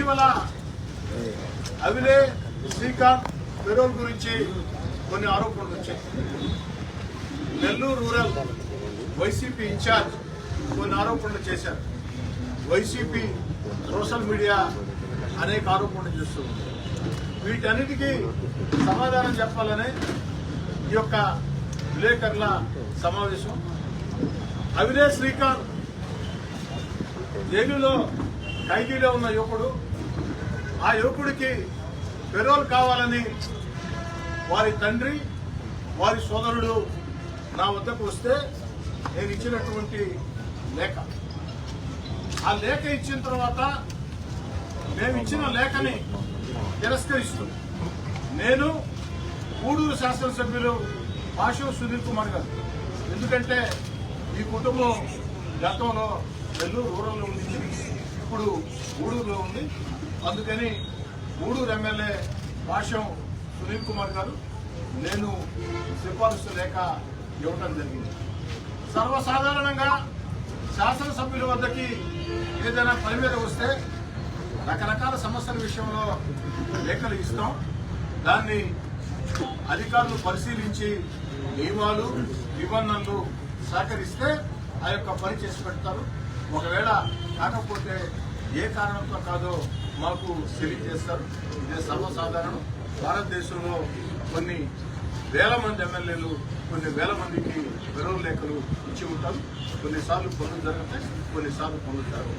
ఇటీవల అవిలే శ్రీకాంత్ పెరోల్ గురించి కొన్ని ఆరోపణలు వచ్చాయి. నెల్లూరు రూరల్ వైసీపీ ఇన్ఛార్జ్ కొన్ని ఆరోపణలు చేశారు. వైసీపీ సోషల్ మీడియా అనేక ఆరోపణలు చేస్తుంది. వీటన్నిటికీ సమాధానం చెప్పాలనే ఈ యొక్క విలేకరుల సమావేశం. అవిలే శ్రీకాంత్ జైలులో ఖైదీలో ఉన్న యువకుడు. ఆ యువకుడికి పెరోల్ కావాలని వారి తండ్రి, వారి సోదరుడు నా వద్దకు వస్తే నేను ఇచ్చినటువంటి లేఖ. ఆ లేఖ ఇచ్చిన తర్వాత మేము ఇచ్చిన లేఖని తిరస్కరిస్తూ నేను గూడూరు శాసనసభ్యులు పాషం సునీల్ కుమార్ గారు, ఎందుకంటే ఈ కుటుంబం గతంలో నెల్లూరు రూరల్లో ఉంది, ఇప్పుడు గూడూరులో ఉంది. అందుకని గూడూరు ఎమ్మెల్యే పాషం సునీల్ కుమార్ గారు నేను సిఫారసు లేఖ ఇవ్వడం జరిగింది. సర్వసాధారణంగా శాసనసభ్యుల వద్దకి ఏదైనా పని మీద వస్తే రకరకాల సమస్యల విషయంలో లేఖలు ఇస్తాం. దాన్ని అధికారులు పరిశీలించి నియమాలు నిబంధనలు సహకరిస్తే ఆ యొక్క పని చేసి పెడతారు. ఒకవేళ కాకపోతే ఏ కారణంతో కాదో మాకు తెలియజేస్తారు. ఇదే సర్వసాధారణం. భారతదేశంలో కొన్ని వేల మంది ఎమ్మెల్యేలు కొన్ని వేల మందికి పెరోల్ లేఖలు ఇచ్చి ఉంటారు. కొన్నిసార్లు పనులు జరుగుతాయి, కొన్నిసార్లు పనులు జరగవు.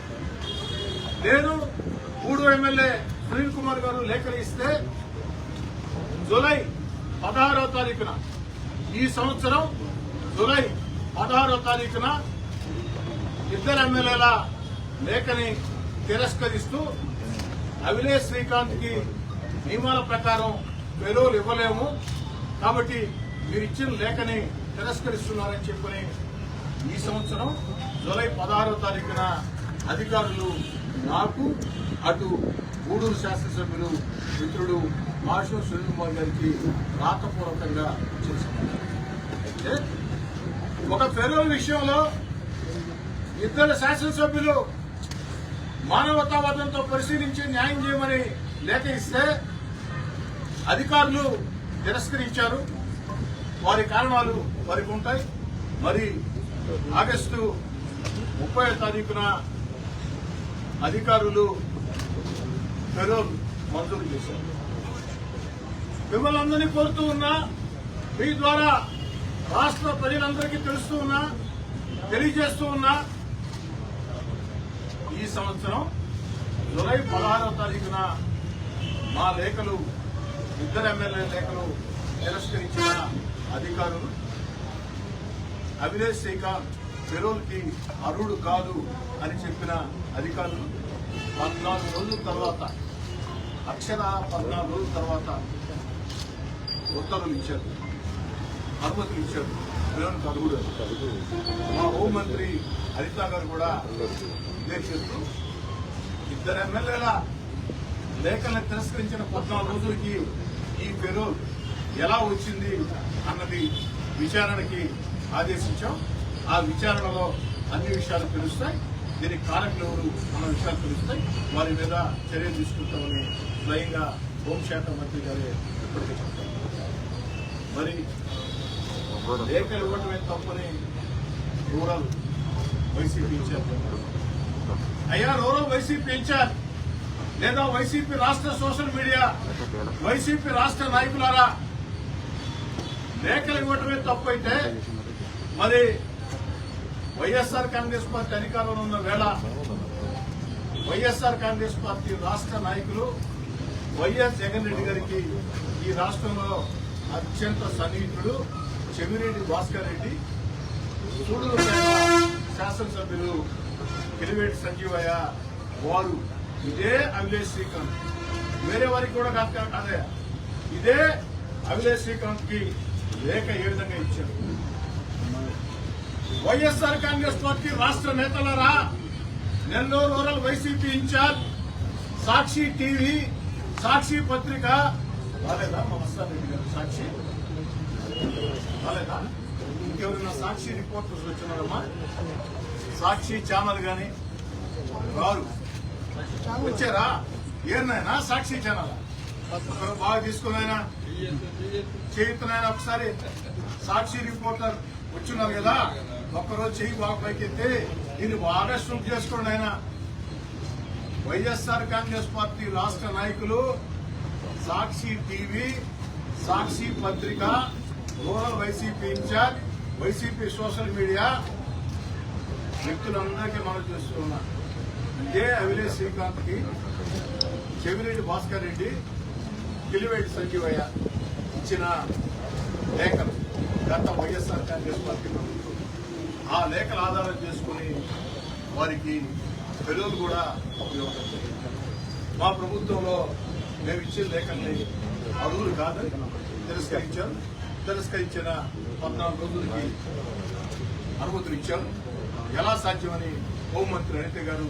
నేను గూడూరు ఎమ్మెల్యే సునీల్ కుమార్ గారు లేఖలు ఇస్తే జూలై 16వ తారీఖున ఈ సంవత్సరం జూలై 16వ తారీఖున ఇద్దరు ఎమ్మెల్యేల లేఖని తిరస్కరిస్తూ అవిలే శ్రీకాంత్ కి నియమాల ప్రకారం పెరోల్ ఇవ్వలేము, కాబట్టి మీరు ఇచ్చిన లేఖని తిరస్కరిస్తున్నారని చెప్పని ఈ సంవత్సరం జూలై 16వ తారీఖున అధికారులు నాకు అటు గూడూరు శాసనసభ్యులు మిత్రుడు పాషం సునీల్ కుమార్ గారికి రాతపూర్వకంగా చేశారు. అయితే ఒక పెరోల్ విషయంలో ఇద్దరు శాసనసభ్యులు మానవతావాదంతో పరిశీలించి న్యాయం చేయమని లేఖ ఇస్తే అధికారులు తిరస్కరించారు. వారి కారణాలు వారికి ఉంటాయి. మరి ఆగస్టు 30వ తారీఖున అధికారులు పెరోల్ మంజూరు చేశారు. మిమ్మల్ని అందరినీ కోరుతూ ఉన్నా, మీ ద్వారా రాష్ట్ర ప్రజలందరికీ తెలుస్తూ ఉన్నా, తెలియజేస్తూ ఉన్నా, ఈ సంవత్సరం జూలై 16వ తారీఖున మా లేఖలు ఇద్దరు ఎమ్మెల్యే లేఖలు తిరస్కరించిన అధికారులు అవిలే శ్రీకాంత్ పెరోల్ కి అర్హుడు కాదు అని చెప్పిన అధికారులు 14 రోజుల తర్వాత, అక్షరాల 14 రోజుల తర్వాత ఉత్తర్వులు ఇచ్చారు, అనుమతులు ఇచ్చారు. పెరోల్కి అర్హుడు. మా హోంమంత్రి హరిత గారు కూడా ఇదే చెప్తూ ఇద్దరు ఎమ్మెల్యేల లేఖలను తిరస్కరించిన 14 రోజులకి ఈ పెరోల్ ఎలా వచ్చింది అన్నది విచారణకి ఆదేశించాం. ఆ విచారణలో అన్ని విషయాలు తెలుస్తాయి. దీనికి కారకులు ఎవరు అన్న విషయాలు తెలుస్తాయి. వారి మీద చర్యలు తీసుకుంటామని స్వయంగా హోంశాఖ మంత్రి గారే ఇప్పటికే చెప్తారు. మరి లేఖలు ఇవ్వటమే తప్పని రూరల్ వైసీపీ ఇన్ఛార్జ్ అయ్యా, రూరల్ వైసీపీ ఇన్ఛార్జ్ లేదా వైసీపీ రాష్ట్ర సోషల్ మీడియా, వైసీపీ రాష్ట్ర నాయకులారా, లేఖలు ఇవ్వటమే తప్పు అయితే మరి వైఎస్ఆర్ కాంగ్రెస్ పార్టీ అధికారంలో ఉన్న వేళ వైఎస్ఆర్ కాంగ్రెస్ పార్టీ రాష్ట్ర నాయకులు వైఎస్ జగన్ రెడ్డి గారికి ఈ రాష్ట్రంలో అత్యంత సన్నిహితుడు చెవిరెడ్డి భాస్కర్ రెడ్డి, సూడూరు శాసనసభ్యులు కిలివేటి సంజీవయ్య, వారు ఇదే అవిలే శ్రీకాంత్, వేరే వారికి కూడా కాదే, ఇదే అవిలే శ్రీకాంత్ కి లేఖ ఏ విధంగా ఇచ్చారు. వైఎస్ఆర్ కాంగ్రెస్ పార్టీ రాష్ట్ర నేతలరా, నెల్లూరు రూరల్ వైసీపీ ఇన్ఛార్జ్, సాక్షి టీవీ, సాక్షి పత్రిక రాలేదా? మా మస్తాన్ రెడ్డి గారు సాక్షి రాలేదా? ఇంకెవరైనా సాక్షి రిపోర్టర్స్ వచ్చినారమ్మా? సాక్షి ఛానల్ గాని వారు వచ్చారా? ఏనాయనా సాక్షి ఛానల్ బాగా తీసుకున్నాయన చేయుతున్నాయన ఒకసారి సాక్షి రిపోర్టర్ వచ్చున్నారు కదా ఒక్కరోజు చెయ్యి బాగా పైకెత్తి దీన్ని బాగా స్ట్రూప్ చేసుకోండి ఆయన. వైఎస్ఆర్ కాంగ్రెస్ పార్టీ రాష్ట్ర నాయకులు, సాక్షి టీవీ, సాక్షి పత్రిక, rural YCP in charge, YCP social media వ్యక్తులందరికీ మనం చేస్తున్నా. ఇదే అవిలేష్ శ్రీకాంత్ కి, చెవిరెడ్డి భాస్కర్ రెడ్డి, కిలివేటి సంజీవయ్య ఇచ్చిన లేఖలు గత వైఎస్ఆర్ కాంగ్రెస్ పార్టీ ప్రభుత్వం ఆ లేఖలు ఆధారం చేసుకుని వారికి పెరువులు కూడా ఉపయోగపడుతుంది. మా ప్రభుత్వంలో మేము ఇచ్చిన లేఖల్ని అడుగులు కాదని తిరస్కరించారు. తిరస్కరించిన 14 రోజులకి అనుమతులు ఇచ్చారు. ఎలా సాధ్యమని హోంమంత్రి అనిత గారు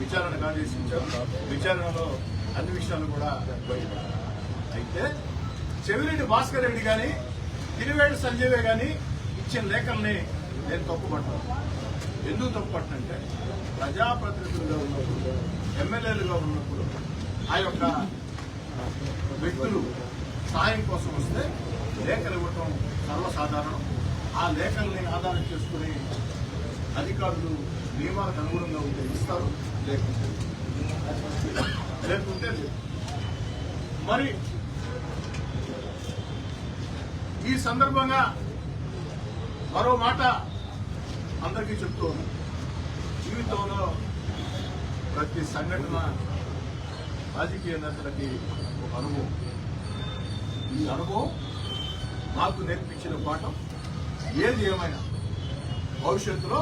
విచారణకు ఆదేశించారు. విచారణలో అన్ని విషయాలు కూడా బయటపడ్డాయి. అయితే చెవిరెడ్డి భాస్కర్ రెడ్డి కానీ, కిలివేటి సంజయ్ గాని ఇచ్చిన లేఖల్ని నేను తప్పుపట్టాను. ఎందుకు తప్పుపట్టినంటే ప్రజాప్రతినిధులుగా ఉన్నప్పుడు, ఎమ్మెల్యేలుగా ఉన్నప్పుడు ఆ యొక్క వ్యక్తులు సాయం కోసం వస్తే లేఖలు ఇవ్వటం సర్వసాధారణం. ఆ లేఖల్ని ఆధారం చేసుకుని అధికారులు నియమాలకు అనుగుణంగా ఉంటే ఇస్తారు, లేకుంటే లేదు. మరి ఈ సందర్భంగా మరో మాట అందరికీ చెప్తూ ఉన్నాను. జీవితంలో ప్రతి సంఘటన రాజకీయ నేతలకి ఒక అనుభవం. ఈ అనుభవం నాకు నేర్పించిన పాఠం ఏది ఏమైనా భవిష్యత్తులో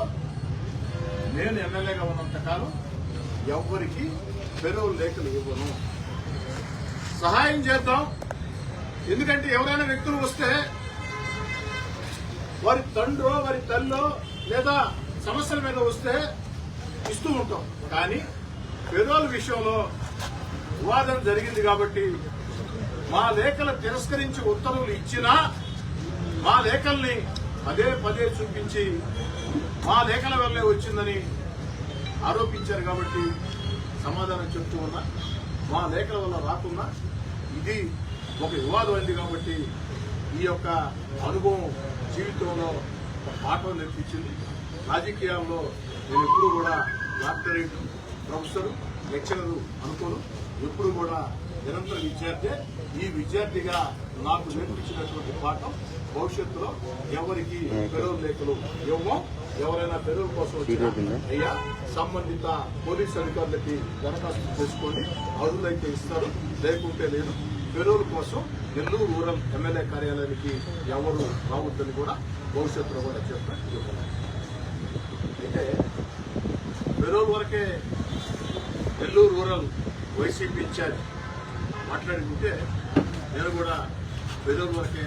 నేను ఎమ్మెల్యేగా ఉన్నంత కాలం ఎవ్వరికి పెరువు లేఖలు ఇవ్వను. సహాయం చేద్దాం. ఎందుకంటే ఎవరైనా వ్యక్తులు వస్తే వారి తండ్రో వారి తల్లో లేదా సమస్యల మీద వస్తే ఇస్తూ ఉంటాం. కానీ పెరువుల విషయంలో వివాదం జరిగింది కాబట్టి మా లేఖలు తిరస్కరించి ఉత్తర్వులు ఇచ్చినా మా లేఖల్ని పదే చూపించి మా లేఖల వల్లే వచ్చిందని ఆరోపించారు. కాబట్టి సమాధానం చెప్తూ ఉన్నా, మా లేఖల వల్ల రాకున్నా ఇది ఒక వివాదం అయింది. కాబట్టి ఈ యొక్క అనుభవం జీవితంలో ఒక పాఠం నేర్పించింది. రాజకీయాల్లో నేను ఎప్పుడు కూడా డాక్టరేట్, ప్రొఫెసర్, లెక్చరర్ అనుకోను. ఎప్పుడు కూడా నిరంతర విద్యార్థి. ఈ విద్యార్థిగా నాకు నేర్పించినటువంటి పాఠం భవిష్యత్తులో ఎవరికి పెరువు లేఖలు ఇవ్వం. ఎవరైనా పెరువు కోసం వచ్చినా అయ్యా సంబంధిత పోలీసు అధికారులకి దరఖాస్తు చేసుకోండి, అర్హులైతే ఇస్తారు, లేకుంటే లేదు. పెరువుల కోసం నెల్లూరు రూరల్ ఎమ్మెల్యే కార్యాలయానికి ఎవరు రావద్దని కూడా భవిష్యత్తులో కూడా చెప్పారు. అయితే పెరువుల వరకే నెల్లూరు రూరల్ వైసీపీ ఇన్ఛార్జ్ మాట్లాడుకుంటే నేను కూడా పెరువుల వరకే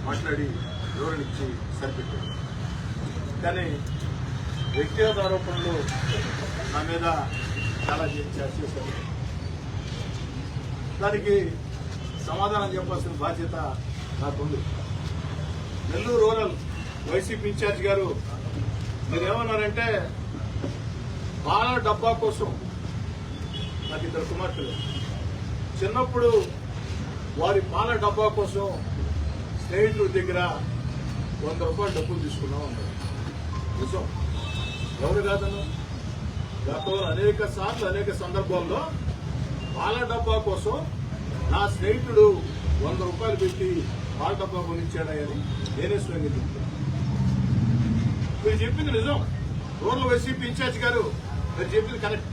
మాట్లాడి వివరణ ఇచ్చి సరిపెట్టాను. కానీ వ్యక్తిగత ఆరోపణలు నా మీద చాలా చేశారు. దానికి సమాధానం చెప్పాల్సిన బాధ్యత నాకుంది. నెల్లూరు రూరల్ వైసీపీ ఇన్ఛార్జ్ గారు మీరేమన్నారంటే పాల డబ్బా కోసం, నాకు 2 కుమార్తెలు, చిన్నప్పుడు వారి పాల డబ్బా కోసం స్నేహితుల దగ్గర 100 రూపాయలు డబ్బులు తీసుకున్నాం అన్నారు. నిజం, ఎవరు కాదను. గతంలో అనేక సార్లు అనేక సందర్భాల్లో పాల డబ్బా కోసం నా స్నేహితుడు 100 రూపాయలు పెట్టి పాల డబ్బా కొనిచ్చాడని నేనే స్వయంగా చెప్తాను. మీరు చెప్పింది నిజం. రూరల్ వైసీపీ ఇన్ఛార్జ్ గారు మీరు చెప్పింది కరెక్ట్.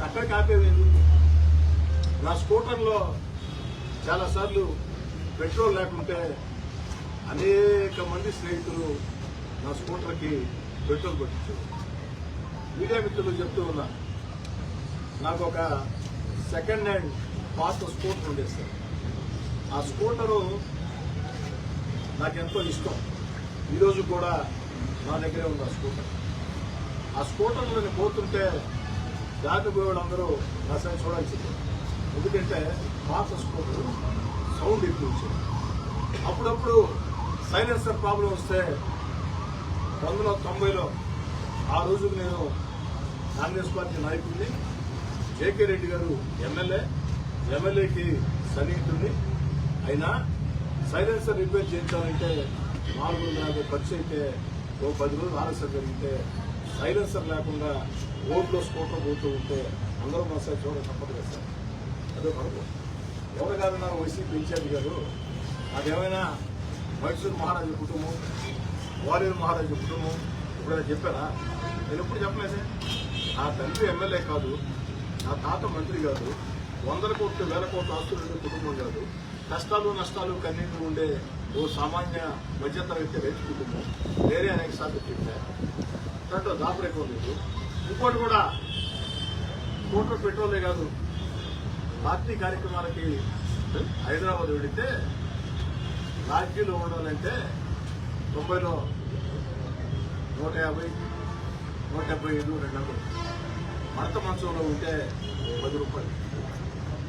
అక్కడ కాపేది. నా స్కూటర్లో చాలా సార్లు పెట్రోల్ లేకుంటే అనేక మంది స్నేహితులు నా స్కూటర్కి పెట్రోల్ కొట్టించారు. మీడియా మిత్రులు చెప్తూ ఉన్నా, నాకు ఒక సెకండ్ హ్యాండ్ పాత స్కూటర్ ఉండేది సార్. ఆ స్కూటరు నాకెంతో ఇష్టం. ఈరోజు కూడా నా దగ్గరే ఉంది ఆ స్కూటర్. ఆ స్కూటర్లో నేను పోతుంటే దాటి పోయేవాళ్ళందరూ నా సైడ్ చూడాల్సింది. ఎందుకంటే పాత స్కూటర్ సౌండ్ ఎక్కువ వచ్చింది. అప్పుడప్పుడు సైలెన్సర్ ప్రాబ్లం వస్తే 1990లో ఆ రోజుకు నేను కాంగ్రెస్ పార్టీ నాయకుడిని, జేకే రెడ్డి గారు ఎమ్మెల్యేకి సన్నిహితుడిని. అయినా సైలెన్సర్ రిపేర్ చేయించాలంటే 450 ఖర్చు అయితే ఓ 10 రోజులు ఆలస్యం జరిగితే సైలెన్సర్ లేకుండా రోడ్లో స్కూటర్ పోతూ ఉంటే అందరూ మనసారి చూడడం తప్పదు కదా సార్. అదే మనకు ఎవరు కాదన్నారు వైసీపీ ఇన్ఛార్జ్ గారు. నాకేమైనా మైసూరు మహారాజు కుటుంబం, వాలేరు మహారాజు కుటుంబం ఎప్పుడైనా చెప్పారా? నేను ఎప్పుడు చెప్పలేదే. నా తండ్రి ఎమ్మెల్యే కాదు, నా తాత మంత్రి కాదు, 100 కోట్లు 1000 కోట్ల ఆస్తులు ఉండే కుటుంబం కాదు, కష్టాలు నష్టాలు కన్నీళ్లు ఉండే ఓ సామాన్య మధ్యతరగతి రైతు కుటుంబం. వేరే అనేక సార్లు చెప్పారు. దాంట్లో దాపరేకం లేదు. ఇంకోటి కూడా కోట్ల పెట్రోలే కాదు, పార్టీ కార్యక్రమాలకి హైదరాబాద్ వెళితే లాడ్జీలో ఉండాలంటే 90లో 150, 175, 200. మడత మంచంలో ఉంటే 10 రూపాయలు.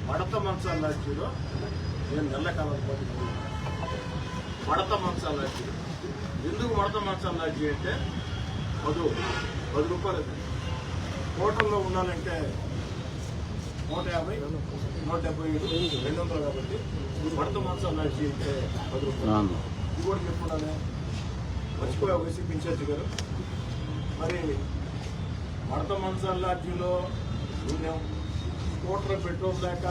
మడత మంచాల లాడ్జీలో నేను నెలకాలం పాటు మడత మంచాల లాడ్జీ. ఎందుకు మడత మంచాల లాడ్జీ అంటే 10 రూపాయలు. హోటల్లో ఉండాలంటే 150, 175, 200 కాబట్టి మడత మంచాల లాడ్జీ అంటే 10 రూపాయలు. ఇది కూడా చెప్పుకున్నాను. మర్చిపోయా వైసీపీ ఇన్ఛార్జి గారు. మరి మడత మంచాల లాడ్జీలో ఉన్నాం. స్కూటర్ పెట్రోల్ లేక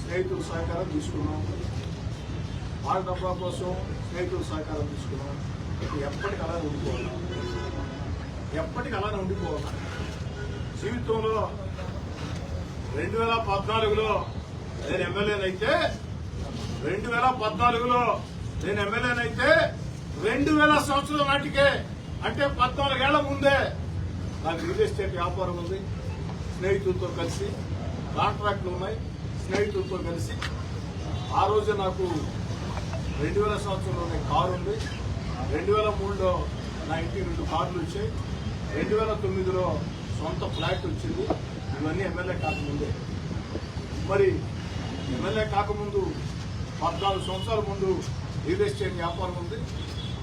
స్నేహితుల సహకారం తీసుకున్నాం. వాళ్ళ డబ్బా కోసం స్నేహితుల సహకారం తీసుకున్నాం. ఎప్పటికి అలానే ఉండిపోవాలా? జీవితంలో 2014లో నేను ఎమ్మెల్యేనైతే 2000 సంవత్సరం నాటికే, అంటే 14 ఏళ్ల ముందే నాకు రియల్ ఎస్టేట్ వ్యాపారం ఉంది. స్నేహితులతో కలిసి కాంట్రాక్ట్లు ఉన్నాయి. స్నేహితులతో కలిసి ఆ రోజే నాకు 2000 సంవత్సరంలోనే కారు ఉంది. 2003లో నా ఇంటికి 2 కార్లు వచ్చాయి. 2009లో సొంత ఫ్లాట్ వచ్చింది. ఇవన్నీ ఎమ్మెల్యే కాకముందే. మరి ఎమ్మెల్యే కాకముందు 14 సంవత్సరాల ముందు రియల్ ఎస్టేట్ వ్యాపారం ఉంది.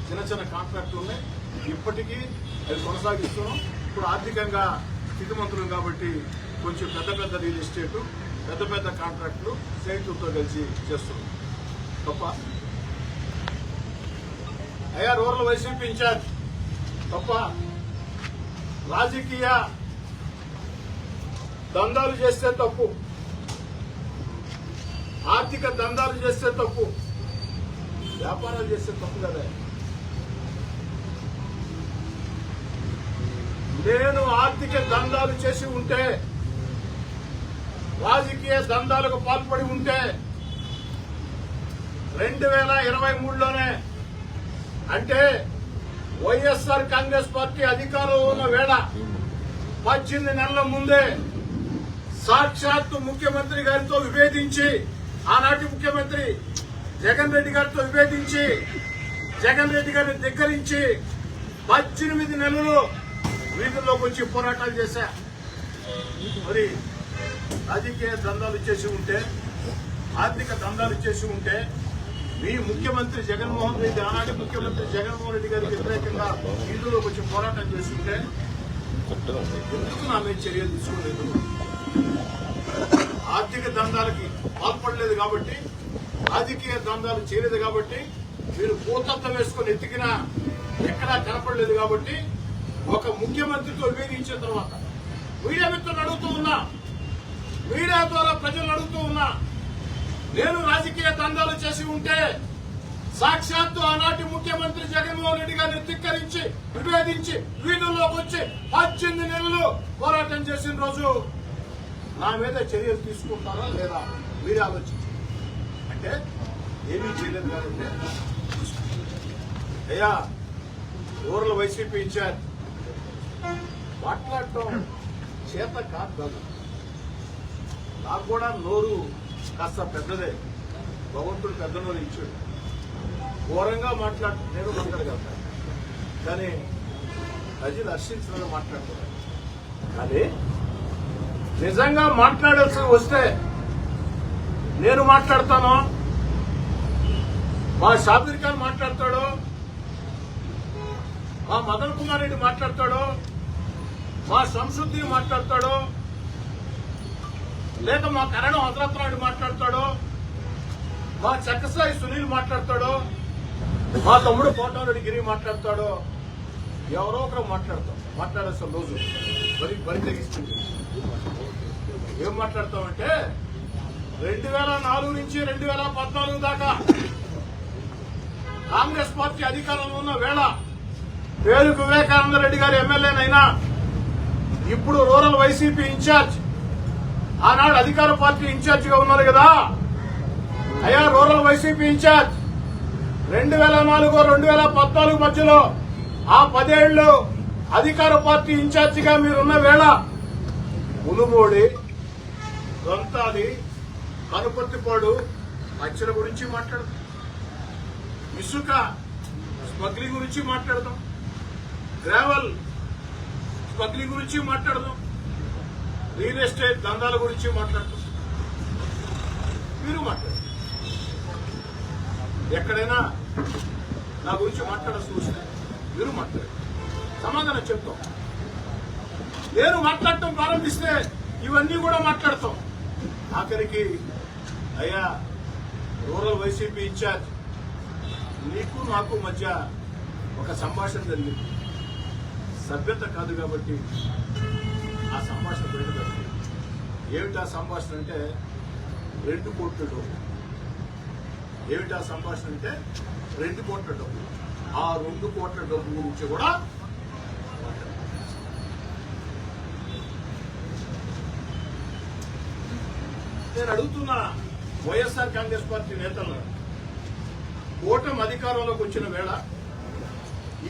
చిన్న చిన్న కాంట్రాక్ట్లు ఉన్నాయి. ఇప్పటికీ అవి కొనసాగిస్తున్నాం. ఇప్పుడు ఆర్థికంగా స్థితిమంతులం కాబట్టి కొంచెం పెద్ద రియల్ ఎస్టేట్, పెద్ద కాంట్రాక్టులు స్నేహితులతో కలిసి చేస్తున్నాం తప్ప. అయ్యా రూరల్ వైసీపీ ఇన్ఛార్జ్ తప్ప. రాజకీయ దందాలు చేస్తే తప్పు, ఆర్థిక దందాలు చేస్తే తప్పు, వ్యాపారాలు చేస్తే తప్పు కదా. నేను ఆర్థిక దందాలు చేసి ఉంటే, రాజకీయ దందాలకు పాల్పడి ఉంటే 2023లోనే, అంటే వైఎస్ఆర్ కాంగ్రెస్ పార్టీ అధికారంలో ఉన్న వేళ 18 నెలల ముందే సాక్షాత్తు ముఖ్యమంత్రి గారితో విభేదించి, ఆనాటి ముఖ్యమంత్రి జగన్ రెడ్డి గారితో విభేదించి, జగన్ రెడ్డి గారిని ధిక్కరించి 18 నెలలు వీధుల్లోకి వచ్చి పోరాటాలు చేశా. మరి రాజకీయ దందాలు చేసి ఉంటే, ఆర్థిక దందాలు చేసి ఉంటే, మీ ముఖ్యమంత్రి జగన్మోహన్ రెడ్డి, ఆనాటి ముఖ్యమంత్రి జగన్మోహన్ రెడ్డి గారికి వ్యతిరేకంగా వీధుల్లోకి వచ్చి పోరాటం చేస్తుంటే ఎందుకు నా మీద చర్యలు తీసుకోలేదు? ఆర్థిక దందాలకి పాల్పడలేదు కాబట్టి, రాజకీయ దందాలు చేయలేదు కాబట్టి, మీరు భూతత్వం వేసుకుని ఎత్తికినా ఎక్కడా కనపడలేదు కాబట్టి, ఒక ముఖ్యమంత్రితో విభేదించిన తర్వాత మీడియా మిత్రులు అడుగుతూ ఉన్నా, మీడియా ద్వారా ప్రజలు అడుగుతూ ఉన్నా, నేను రాజకీయ దందాలు చేసి ఉంటే సాక్షాత్తు ఆనాటి ముఖ్యమంత్రి జగన్మోహన్ రెడ్డి గారిని ధిక్కరించి విభేదించి వీధుల్లోకి వచ్చి 18 నెలలు పోరాటం చేసిన రోజు నా మీద చర్యలు తీసుకుంటారా లేదా మీరే ఆలోచించి. అంటే ఏమీ చేయలేదు కాబట్టి అయ్యా రూరల్ వైసీపీ ఇన్ఛార్జ్ మాట్లాడటం చేత కాదు. నాకు కూడా నోరు కాస్త పెద్దదే, భగవంతుడు పెద్ద నోరు ఇచ్చాడు. ఘోరంగా నేను మాట్లాడగలుగుతాను, కానీ ప్రజలు హర్షించడం మాట్లాడుతున్నాను. కానీ నిజంగా మాట్లాడాల్సి వస్తే నేను మాట్లాడతాను, మా షాబీర్ ఖాన్ మాట్లాడతాడు, మా మదన్ కుమార్ రెడ్డి మాట్లాడతాడు, మా శంసుద్దీన్ మాట్లాడతాడు, లేక మా కరణం హజరత్ నాయుడు మాట్లాడతాడో, మా చక్కసాయి సునీల్ మాట్లాడతాడో, మా తమ్ముడు కోటారెడ్డి గిరి మాట్లాడతాడో, ఎవరో ఒకరు మాట్లాడేస్తాం రోజు బరి తెగిస్తుంది. ఏం మాట్లాడతామంటే 2004 నుంచి 2014 దాకా కాంగ్రెస్ పార్టీ అధికారంలో ఉన్న వేళ పేరుకు వివేకానంద రెడ్డి గారు ఎమ్మెల్యేనైనా ఇప్పుడు రూరల్ వైసీపీ ఇన్ఛార్జ్, ఆనాడు అధికార పార్టీ ఇన్ఛార్జ్ గా ఉన్నారు కదా అయ్యా. రూరల్ వైసీపీ ఇన్ఛార్జ్ 2004-2014 మధ్యలో ఆ 10 ఏళ్లు అధికార పార్టీ ఇన్ఛార్జిగా మీరున్న వేళ మునుమోడి, దొంతాలి, కనుపర్తిపాడు మచ్చల గురించి మాట్లాడదాం, ఇసుక స్మగ్లింగ్ గురించి మాట్లాడదాం, గ్రావెల్ స్మగ్లింగ్ గురించి మాట్లాడదాం, రియల్ ఎస్టేట్ దందాల గురించి మాట్లాడతాం. మీరు మాట్లాడతారు. ఎక్కడైనా నా గురించి మాట్లాడాల్సి వస్తే మీరు మాట్లాడారు, సమాధానం చెప్తాం. నేను మాట్లాడటం ప్రారంభిస్తే ఇవన్నీ కూడా మాట్లాడతాం. ఆఖరికి అయ్యా రూరల్ వైసీపీ ఇన్ఛార్జ్, నీకు నాకు మధ్య ఒక సంభాషణ జరిగింది. సభ్యత కాదు కాబట్టి ఆ సంభాషణ బయటపడింది. ఏమిటి ఆ సంభాషణ అంటే 2 కోట్ల డబ్బు. ఏమిటి ఆ సంభాషణ అంటే 2 కోట్ల డబ్బు. ఆ 2 కోట్ల డబ్బు గురించి కూడా నేను అడుగుతున్న వైఎస్ఆర్ కాంగ్రెస్ పార్టీ నేతలను, కూటమి అధికారంలోకి వచ్చిన వేళ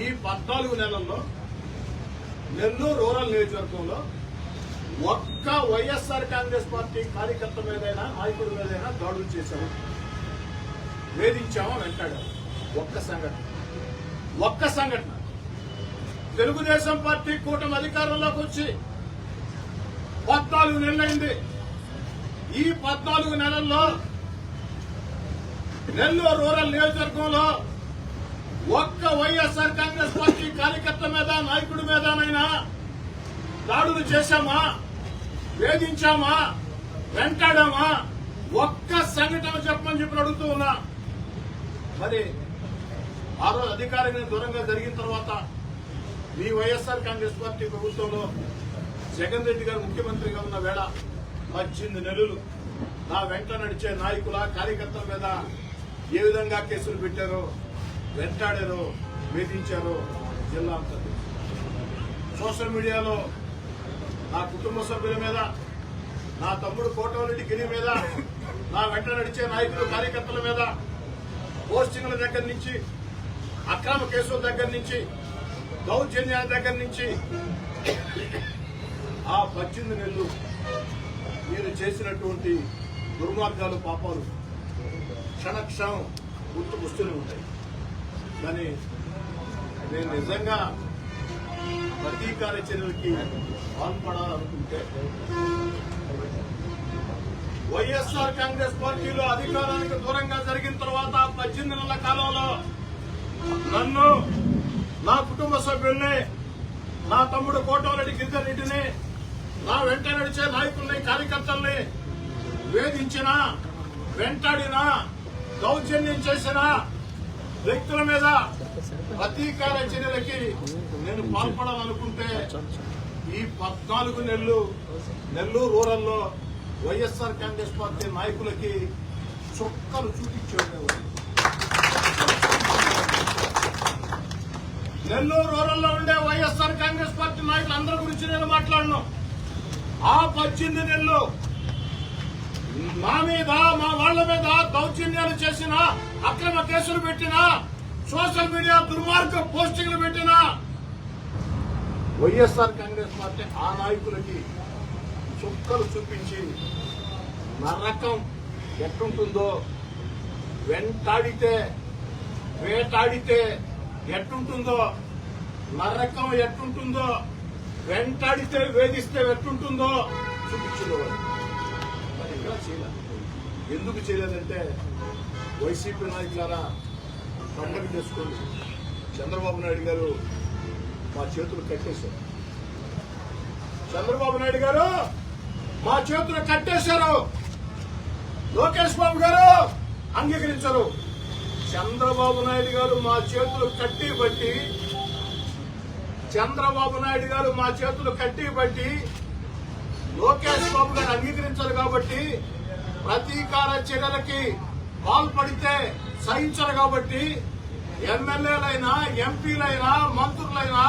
ఈ 14 నెలల్లో నెల్లూరు రూరల్ నియోజకవర్గంలో ఒక్క వైఎస్ఆర్ కాంగ్రెస్ పార్టీ కార్యకర్త మీదైనా నాయకుడి మీదైనా దాడులు చేశాము, వేధించామా, వెంటాడాము? ఒక్క సంఘటన. తెలుగుదేశం పార్టీ కూటమి అధికారంలోకి వచ్చి 14 నెలలైంది. ఈ 14 నెలల్లో నెల్లూరు రూరల్ నియోజకవర్గంలో ఒక్క వైఎస్ఆర్ కాంగ్రెస్ పార్టీ కార్యకర్త మీద నాయకుడి మీదనైనా దాడులు చేశామా, వేధించామా, వెంటాడామా? ఒక్క సంఘటన చెప్పమని చెప్పి అడుగుతూ ఉన్నా. మరి ఆ రోజు అధికారంగా దూరంగా జరిగిన తర్వాత మీ వైఎస్ఆర్ కాంగ్రెస్ పార్టీ ప్రభుత్వంలో జగన్ రెడ్డి గారు ముఖ్యమంత్రిగా ఉన్న వేళ 18 నెలలు నా వెంట నడిచే నాయకుల కార్యకర్తల మీద ఏ విధంగా కేసులు పెట్టారో, వెంటాడారో, వేధించారో జిల్లా అంతా. సోషల్ మీడియాలో నా కుటుంబ సభ్యుల మీద, నా తమ్ముడు కోటారెడ్డి గిరి మీద, నా వెంట నడిచే నాయకులు కార్యకర్తల మీద పోస్టింగ్ల దగ్గర నుంచి, అక్రమ కేసుల దగ్గర నుంచి, దౌర్జన్యాల దగ్గర నుంచి ఆ 18 నెలలు మీరు చేసినటువంటి దుర్మార్గాలు, పాపాలు క్షణక్షణం గుర్తుకొస్తూనే ఉంటాయి. కానీ నేను నిజంగా ప్రతీకార చర్యలకి పాల్పడాలనుకుంటే వైఎస్ఆర్ కాంగ్రెస్ పార్టీలో అధికారానికి దూరంగా జరిగిన తర్వాత 18 నెలల కాలంలో నన్ను, నా కుటుంబ సభ్యుల్ని, నా తమ్ముడు కోటారెడ్డి గిరిధర్ రెడ్డిని, నా వెంట నడిచే నాయకుల్ని, కార్యకర్తల్ని వేధించిన, వెంటాడిన, దౌర్జన్యం చేసిన వ్యక్తుల మీద ప్రతీకార చర్యలకి నేను పాల్పడాలనుకుంటే ఈ 14 నెలలు నెల్లూరు రూరల్లో వైఎస్ఆర్ కాంగ్రెస్ పార్టీ నాయకులకి చుక్కలు చూపించేవాడు. నెల్లూరు రూరల్లో ఉండే వైఎస్ఆర్ కాంగ్రెస్ పార్టీ నాయకులు అందరి గురించి నేను మాట్లాడను. ఆ 18 నెలలు మా మీద, మా వాళ్ల మీద దౌర్జన్యాలు చేసిన, అక్రమ కేసులు పెట్టిన, సోషల్ మీడియా దుర్మార్గ పోస్టింగ్లు పెట్టిన వైఎస్ఆర్ కాంగ్రెస్ పార్టీ ఆ నాయకులకి చుక్కలు చూపించి నరకం ఎట్టుంటుందో, వెంటాడితే, వేటాడితే ఎట్టుంటుందో, నరకం ఎట్టుంటుందో, వెంటాడితే, వేధిస్తే ఎట్టుంటుందో చూపించేవాడు. మరి ఇంకా చేయలేదు. ఎందుకు చేయలేదంటే వైసీపీ నాయకులారా పండగ చేసుకోండి, చంద్రబాబు నాయుడు గారు మా చేతులు కట్టేశారు. చంద్రబాబు నాయుడు గారు మా చేతులు కట్టేశారు. లోకేష్ బాబు గారు అంగీకరించరు. చంద్రబాబు నాయుడు గారు మా చేతులు కట్టి బట్టి లోకేష్ బాబు గారు అంగీకరించారు కాబట్టి ప్రతీకార చర్యలకి పాల్పడితే సహించరు కాబట్టి ఎమ్మెల్యేలైనా ఎంపీలైనా మంత్రులైనా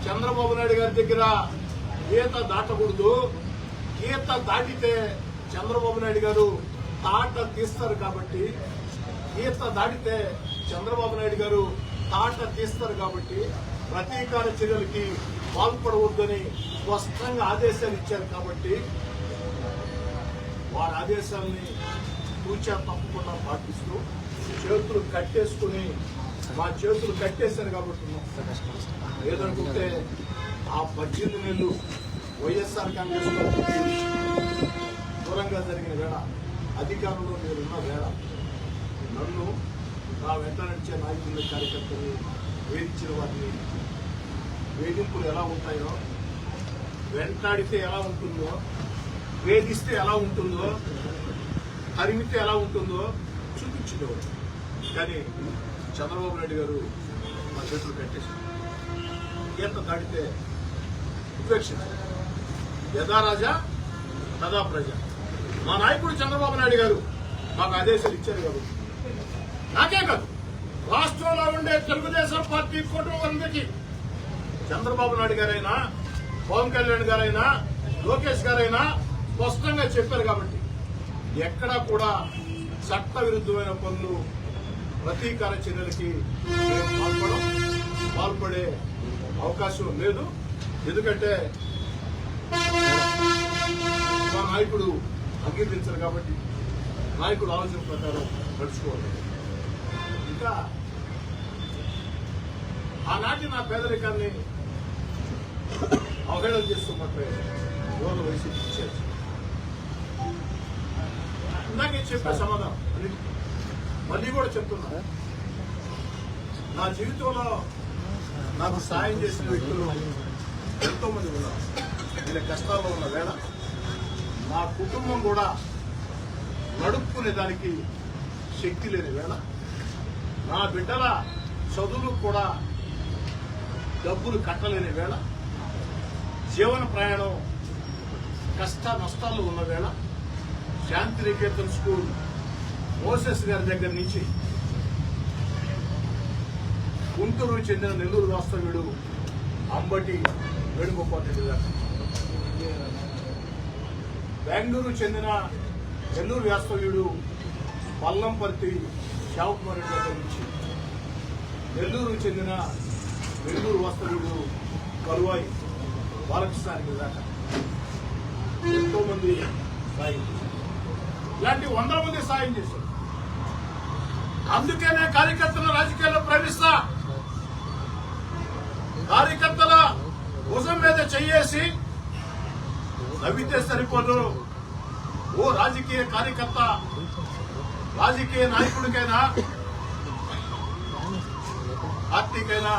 చంద్రబాబు నాయుడు గారి దగ్గర గీత దాటకూడదు. గీత దాటితే చంద్రబాబు నాయుడు గారు తాట తీస్తారు కాబట్టి ప్రతీకార చర్యలకి పాల్పడవద్దని స్పష్టంగా ఆదేశాలు ఇచ్చారు కాబట్టి వారి ఆదేశాలని తూచా తప్పకుండా పాటిస్తూ చేతులు కట్టేసుకుని మా చేతులు కట్టేశారు కాబట్టి లేదనుకుంటే ఆ 18 నెలలు వైఎస్ఆర్ కాంగ్రెస్ పార్టీకి దూరంగా జరిగిన వేళ, అధికారంలో మీరున్న వేళ నన్ను నా వెంట నడిచే నాయకుల కార్యకర్తలు వేధించిన వారిని వేధింపులు ఎలా ఉంటాయో, వెంటాడితే ఎలా ఉంటుందో, వేధిస్తే ఎలా ఉంటుందో, తరిమితే ఎలా ఉంటుందో చూపించుకోవాలి. కానీ చంద్రబాబు నాయుడు గారు మా చేతులు కట్టేశారు. ఎంత దాటితే ఉపేక్షించారు. యథా రాజా తదా ప్రజ. మా నాయకుడు చంద్రబాబు నాయుడు గారు మాకు ఆదేశాలు ఇచ్చారు కాబట్టి నాకే కాదు, రాష్ట్రంలో ఉండే తెలుగుదేశం పార్టీ కుటుంబానికి చంద్రబాబు నాయుడు గారైనా, పవన్ కళ్యాణ్ గారైనా, లోకేష్ గారైనా స్పష్టంగా చెప్పారు కాబట్టి ఎక్కడా కూడా చట్ట విరుద్ధమైన పనులు, ప్రతీకార చర్యలకి పాల్పడే అవకాశం లేదు. ఎందుకంటే మా నాయకుడు అంగీకరించారు కాబట్టి నాయకుడు ఆలోచన ప్రకారం నడుచుకోవాలి. ఇంకా ఆనాటి నా పేదరికాన్ని అవహేళన చేస్తూ మాత్రమే యువత వైసీపీ ఇచ్చారు. ఇందాకే చెప్పే సమాధానం మళ్ళీ కూడా చెప్తున్నా. నా జీవితంలో నాకు సాయం చేసిన వ్యక్తులు ఎంతో మంది ఉన్నారు. నేను కష్టాల్లో ఉన్న వేళ నా కుటుంబం కూడా నడుపుకునే దానికి శక్తి లేని వేళ, నా బిడ్డల చదువులకు కూడా డబ్బులు కట్టలేని వేళ, జీవన ప్రయాణం కష్ట నష్టాలు ఉన్న వేళ శాంతినికేతన్ స్కూల్ మోసెస్ గారి దగ్గర నుంచి గుంటూరు చెందిన నెల్లూరు వాస్తవ్యుడు అంబటి వేణుగోపాల్ రెడ్డి గారు, బెంగళూరు చెందిన నెల్లూరు వాస్తవ్యుడు పల్లంపర్తి శ్యామకుమార్ రెడ్డి దగ్గర నుంచి నెల్లూరు చెందిన నెల్లూరు వాస్తవ్యుడు కలువాయి బాలకృష్ణారెడ్డి దాకా ఎంతో మంది సాయం చేశారు. ఇలాంటి 100 మంది సాయం చేశారు. అందుకేనే కార్యకర్తల రాజకీయాల్లో ప్రవేశిస్తా. కార్యకర్తల భుజం మీద చెయ్యేసి నవ్వితే సరిపోదు. ఓ రాజకీయ కార్యకర్త, రాజకీయ నాయకుడికైనా పార్టీకైనా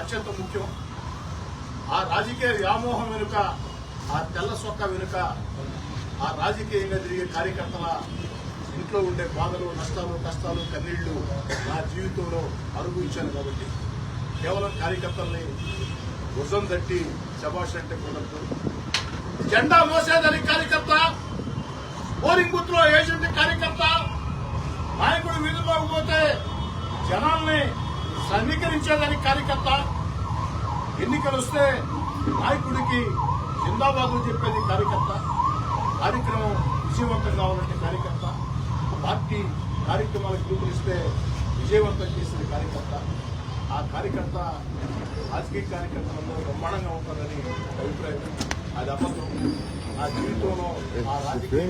అత్యంత ముఖ్యం ఆ రాజకీయ వ్యామోహం వెనుక, ఆ తెల్ల సొక్క వెనుక, ఆ రాజకీయంగా తిరిగే కార్యకర్తల ఇంట్లో ఉండే బాధలు, నష్టాలు, కష్టాలు, కన్నీళ్లు నా జీవితంలో అనుభవించాను కాబట్టి కేవలం కార్యకర్తల్ని భుజం తట్టి శభాష్ అంటే కుదరదు. జెండా మోసేదానికి కార్యకర్త, పోలింగ్ బూత్ లో ఏజెంట్ కార్యకర్త, నాయకుడు వీధుల్లోకి పోతే జనాల్ని సమీకరించేదానికి కార్యకర్త, ఎన్నికలు వస్తే నాయకుడికి జిందాబాదు చెప్పేది కార్యకర్త, కార్యక్రమం విజయవంతం కావాలంటే కార్యకర్త, పార్టీ కార్యక్రమాలకు పిలుపునిస్తే విజయవంతం చేసిన కార్యకర్త. ఆ కార్యకర్త రాజకీయ కార్యకర్తలందరూ బ్రహ్మాండంగా ఉంటారని అభిప్రాయం. అది అబద్ధం. నా జీవితంలో ఆ రాజకీయ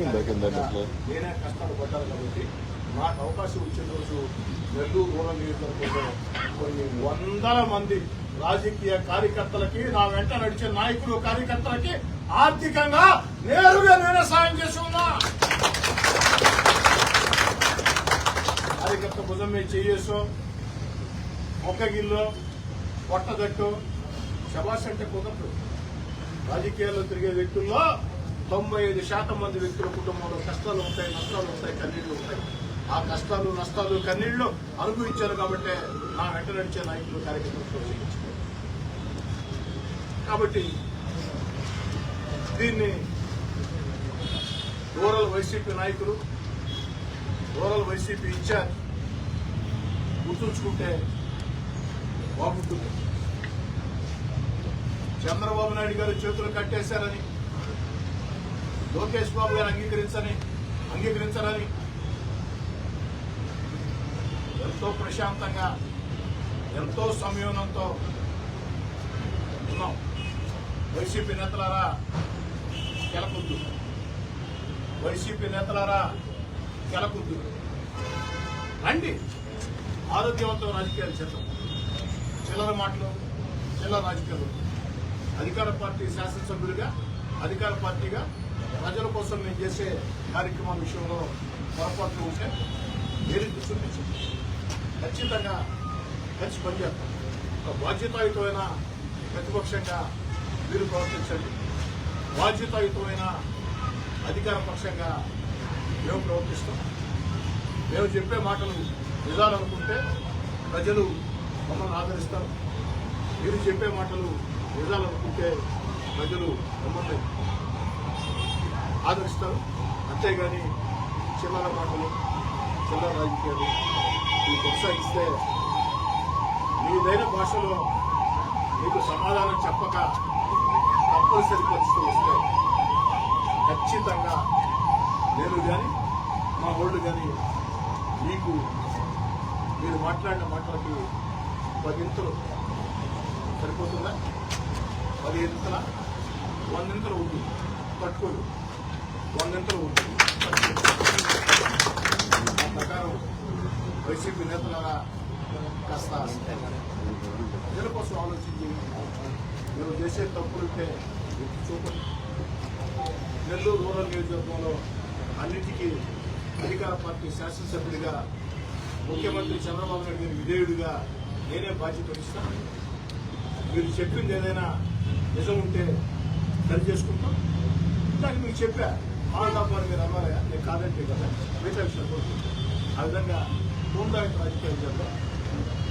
నేనే కష్టాలు పడ్డాను కాబట్టి నాకు అవకాశం ఇచ్చే రోజు నెల్లూరు రూరల్ నియోజకవర్గంలో కొన్ని 100 మంది రాజకీయ కార్యకర్తలకి, నా వెంట నడిచే నాయకులు కార్యకర్తలకి ఆర్థికంగా నేరుగా నేనే సాయం చేసి ఉన్నా. కార్యకర్త భుజం మీద చేయేసో, మొక్కగిల్లో, పొట్టదట్టు శభాష్ అంటే కుదరదు. రాజకీయాల్లో తిరిగే వ్యక్తుల్లో 95% మంది వ్యక్తుల కుటుంబంలో కష్టాలు ఉంటాయి, నష్టాలు ఉంటాయి, కన్నీళ్లు ఉంటాయి. ఆ కష్టాలు, నష్టాలు, కన్నీళ్లు అనుభవించారు కాబట్టి నా వెంట నడిచే నాయకులు, కార్యకర్తలు ప్రోత్సహించారు. కాబట్టి దీన్ని రూరల్ వైసీపీ నాయకులు, రూరల్ వైసీపీ ఇన్ఛార్జ్ గుర్తుంచుకుంటే బాగుంటుంది. చంద్రబాబు నాయుడు గారు చేతులు కట్టేశారని, లోకేష్ బాబు గారు అంగీకరించాలని ఎంతో ప్రశాంతంగా, ఎంతో సంయమనంతో ఉన్నాం. వైసీపీ నేతలారా కెలకొద్దు, వైసీపీ నేతలారా కెలకొద్దు, రండి ఆరోగ్యవంతమైన రాజకీయాలు చేద్దాం. చిల్లర మాటలు, చిల్లర రాజకీయాలు. అధికార పార్టీ శాసనసభ్యులుగా, అధికార పార్టీగా ప్రజల కోసం నేను చేసే కార్యక్రమం విషయంలో పొరపాట్లు ఉంటే ఏది చూపించండి. ఖచ్చితంగా కలిసి పనిచేస్తాం. ఒక బాధ్యతాయుతమైన ప్రతిపక్షంగా మీరు ప్రవర్తించండి, బాధ్యతాయుతమైన అధికార పక్షంగా మేము ప్రవర్తిస్తాం. మేము చెప్పే మాటలు నిజాలనుకుంటే ప్రజలు మమ్మల్ని ఆదరిస్తారు. మీరు చెప్పే మాటలు నిజాలనుకుంటే ప్రజలు మమ్మల్ని ఆదరిస్తారు. అంతేగాని చిల్లర మాటలు, చిల్లర రాజకీయాలు ఇవి కొనసాగిస్తే మీదైన భాషలో మీకు సమాధానం చెప్పక తప్పనిసరి పరిస్థితులు వస్తే ఖచ్చితంగా నేను కానీ మా వాళ్ళు కానీ మీకు మీరు మాట్లాడిన మాటలకి 10 ఇంతలు సరిపోతుందా? 10 ఇంతల 100 ఇంతలు ఉంటుంది. పట్టుకోదు 100 ఇంతలు ఉంటుంది. ఆ ప్రకారం వైసీపీ నేతలారా కాస్త ప్రజల కోసం ఆలోచించి మీరు చేసే తప్పులుంటే చూపండి. నెల్లూరు రూరల్ నియోజకవర్గంలో అన్నిటికీ అధికార పార్టీ శాసనసభ్యుడిగా, ముఖ్యమంత్రి చంద్రబాబు నాయుడు గారి విధేయుడిగా నేనే బాధ్యత వహిస్తాను. మీరు చెప్పింది ఏదైనా నిజం ఉంటే సరి చేసుకుంటాం. దానికి మీకు చెప్పా ఆనందాన్ని మీరు అన్నారా, నేను కాదంటే కదా మిగతా విషయాలు కోరుకుంటాం. ఆ విధంగా పూర్ణాయుత రాజకీయాలు చేద్దాం.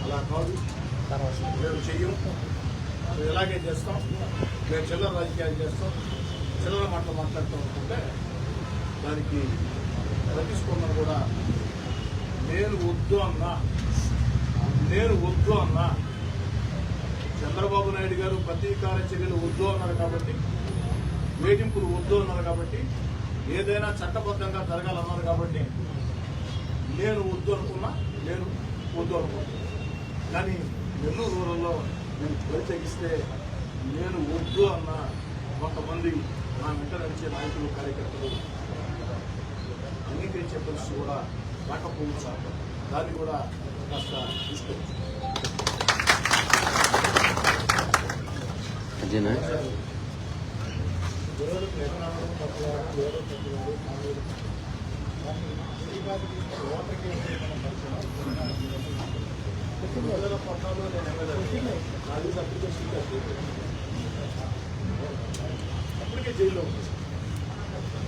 అలా కాదు, మేము చెయ్యం, మేము ఎలాగే చేస్తాం, మేము చిల్లర రాజకీయాలు చేస్తాం, చిల్లర మాటలు మాట్లాడుతూ అనుకుంటే దానికి ప్రతిస్పందన కూడా నేను వద్దు అన్నా చంద్రబాబు నాయుడు గారు ప్రతీకార చర్యలు వద్దు అన్నారు కాబట్టి, వేధింపులు వద్దు అన్నారు కాబట్టి, ఏదైనా చట్టబద్ధంగా జరగాలన్నారు కాబట్టి నేను వద్దు అనుకున్నా. కానీ నెల్లూరు రూరల్లో నేను బరి తెగిస్తే నేను వద్దు అన్న కొంతమంది నా వెంట నడిచే నాయకులు, కార్యకర్తలు అంగీకరించే పరిస్థితి కూడా రాకపోవచ్చు. దాన్ని కూడా కాస్త తీసుకోవచ్చు. అప్పటికే జైల్లో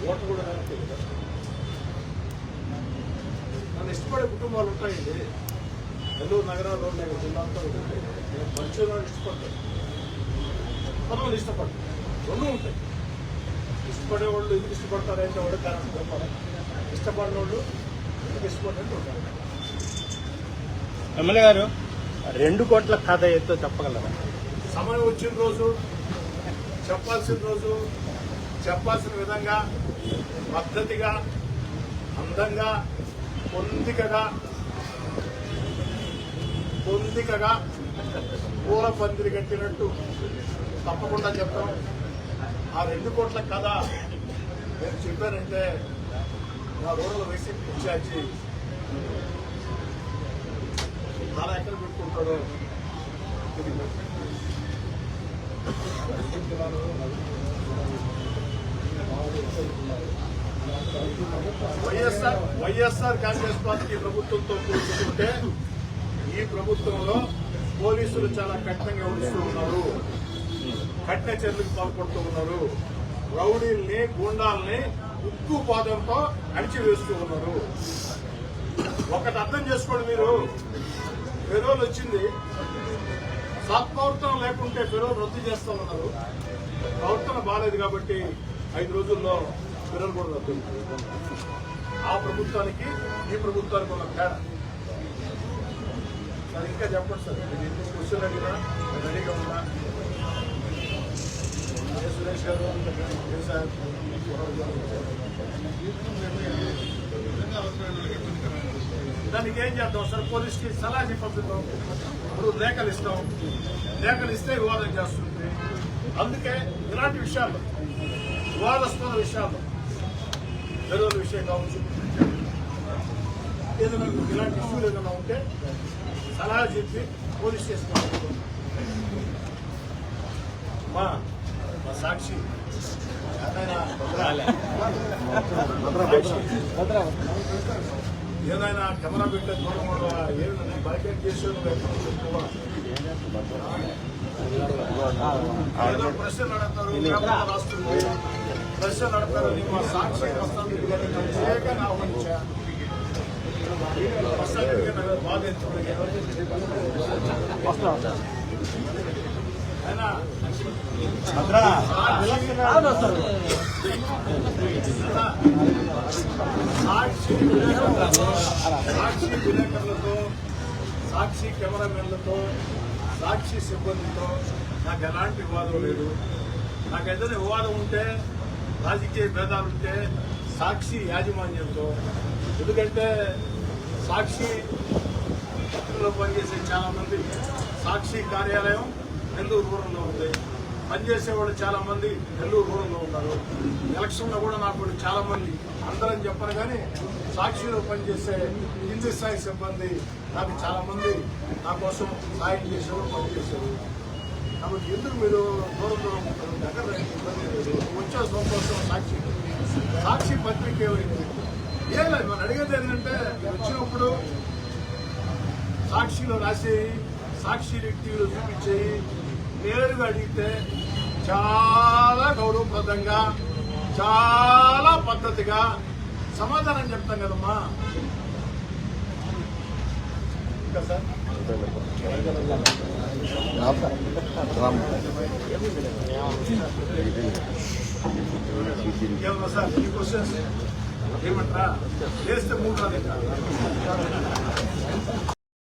ఓటర్ కూడా నన్ను ఇష్టపడే కుటుంబాలు ఉంటాయండి. నెల్లూరు నగరాల్లో ఉన్నాయి, జిల్లాతో ఉంటాయి. నేను మంచి వాళ్ళు ఇష్టపడతాను, కొంతమంది ఇష్టపడతారు, రెండు ఉంటాయి. ఇష్టపడే వాళ్ళు ఎందుకు ఇష్టపడతారంటే వాడు కారణం చెప్పాలి. ఇష్టపడిన వాళ్ళు ఎందుకు ఇష్టపడినట్టు ఉంటారు. ఎమ్మెల్యే గారు 2 కోట్ల కథ ఎంతో చెప్పగలరా? సమయం వచ్చిన రోజు, చెప్పాల్సిన రోజు చెప్పాల్సిన విధంగా, పద్ధతిగా, అందంగా, పొందికగా పూల పందిరి కట్టినట్టు తప్పకుండా చెప్తాం. ఆ 2 కోట్ల కథ నేను చెప్పానంటే నా రూరల్ వైసీపీ ఇన్ఛార్జి చాలా ఎక్కడ పెట్టుకుంటాడో తెలియదు. వైఎస్ఆర్ కాంగ్రెస్ పార్టీ ప్రభుత్వంతో పోల్చుకుంటే ఈ ప్రభుత్వంలో పోలీసులు చాలా కఠినంగా వ్యవహరిస్తూ ఉన్నారు, కఠిన చర్యలకు పాల్పడుతూ ఉన్నారు. రౌడీల్ని గూండాల్ని ఉక్కు పాదంతో అణిచివేస్తూ ఉన్నారు. ఒకటి అర్థం చేసుకోండి మీరు, ఫెరోల్ వచ్చింది, సత్ప్రవర్తన లేకుంటే ఫెరోల్ రద్దు చేస్తా ఉన్నారు. ప్రవర్తన బాలేదు కాబట్టి 5 రోజుల్లో ఫెరోల్ కూడా రద్దు. ఆ ప్రభుత్వానికి ఈ ప్రభుత్వానికి ఉన్న తేడా సార్. ఇంకా చెప్పండి సార్, మీరు ఎన్ని క్వశ్చన్ అడిగినా రెడీగా ఉన్నా. సురేష్ గారు ఏం సార్, దానికి ఏం చేద్దాం సార్? పోలీస్కి సలహా పంపిద్దాం. ఇప్పుడు లేఖలు ఇస్తాం, లేఖలు ఇస్తే వివాదం చేస్తుంది. అందుకే ఇలాంటి విషయాలు, వివాదాస్పద విషయాలు, ఎరువుల విషయం కావచ్చు, ఏదైనా ఇలాంటి ఇష్యూలు ఏదైనా ఉంటే సలహా చెప్పి పోలీస్ స్టేషన్ మా సాక్షి ఏదైనా కెమెరా పెట్టే దూరం ఏమైనా బైకెట్ చేసి ఏదో ప్రశ్నలు అడతారు, రాస్తుంది ప్రశ్నలు అడతారు. మా సాక్షి వస్తాను ప్రత్యేకంగా ఆహ్వానించా. బాధ అయినా సాక్షి విలేకరులతో, సాక్షి కెమెరామెన్లతో, సాక్షి సిబ్బందితో నాకు ఎలాంటి వివాదం లేదు. నాకు ఏదైనా వివాదం ఉంటే, రాజకీయ భేదాలుంటే సాక్షి యాజమాన్యంతో. ఎందుకంటే సాక్షిలో పనిచేసే చాలా మంది, సాక్షి కార్యాలయం నెల్లూరు రూరల్లో ఉంది, పనిచేసేవాళ్ళు చాలా మంది నెల్లూరు రూరల్లో ఉన్నారు. ఎలక్షన్లో కూడా నాకు చాలా మంది, అందరం చెప్పరు కానీ సాక్షిలో పనిచేసే కింది స్థాయి సిబ్బంది నాకు చాలా మంది నా కోసం సాయం చేశారు, పనిచేశారు. కాబట్టి ఎందుకు మీరు దూరం దూరం దగ్గర ఇబ్బంది లేదు. వచ్చే సంతోషం. సాక్షి పత్రిక ఏమైంది ఏం లేదు. మనం అడిగేది ఏంటంటే, వచ్చినప్పుడు సాక్షిలో రాసేయి, సాక్షి టీవీలో చూపించేయి, నేరుగా అడిగితే చాలా గౌరవప్రదంగా, చాలా పద్ధతిగా సమాధానం చెప్తాం కదమ్మా. ఇంకా సార్ ఏమన్నా సార్ ఎన్ని క్వశ్చన్స్ ఏమంటారా? చేస్తే 3 రాదు.